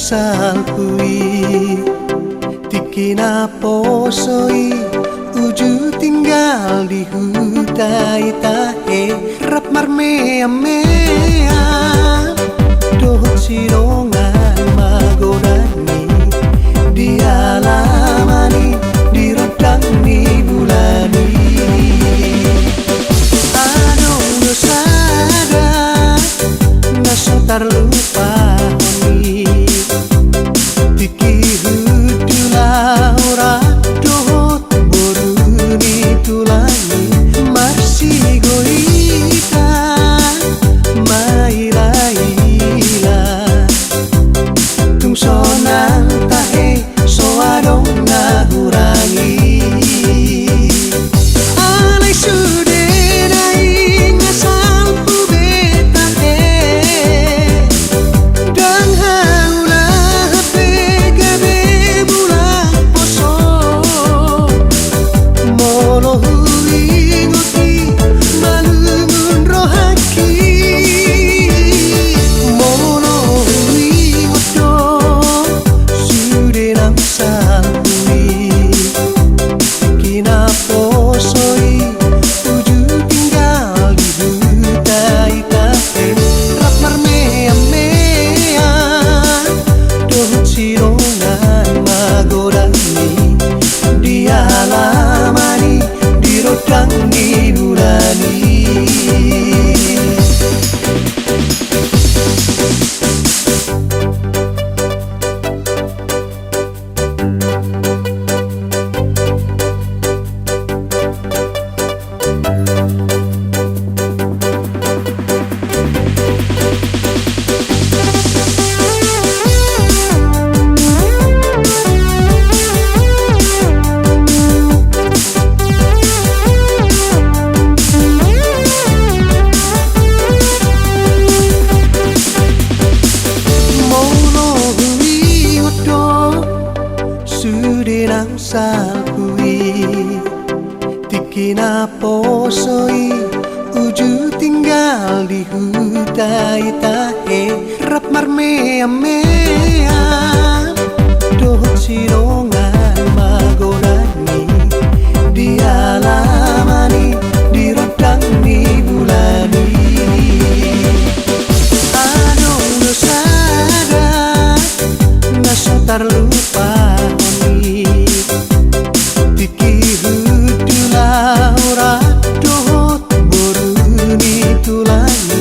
Salpui tikina posoi uju tinggal di hutai tahe rap marme amea dohot sidongan magodani di alamani di rodang di bulani aduh dosada nasotar lupa salpui tikina posoi uju tinggal di hutai tahe rap marme amea dohot sidongan magodani di alamani di rodang di bulani aduh dosada nasotar lupa Laura dohot boruni tulani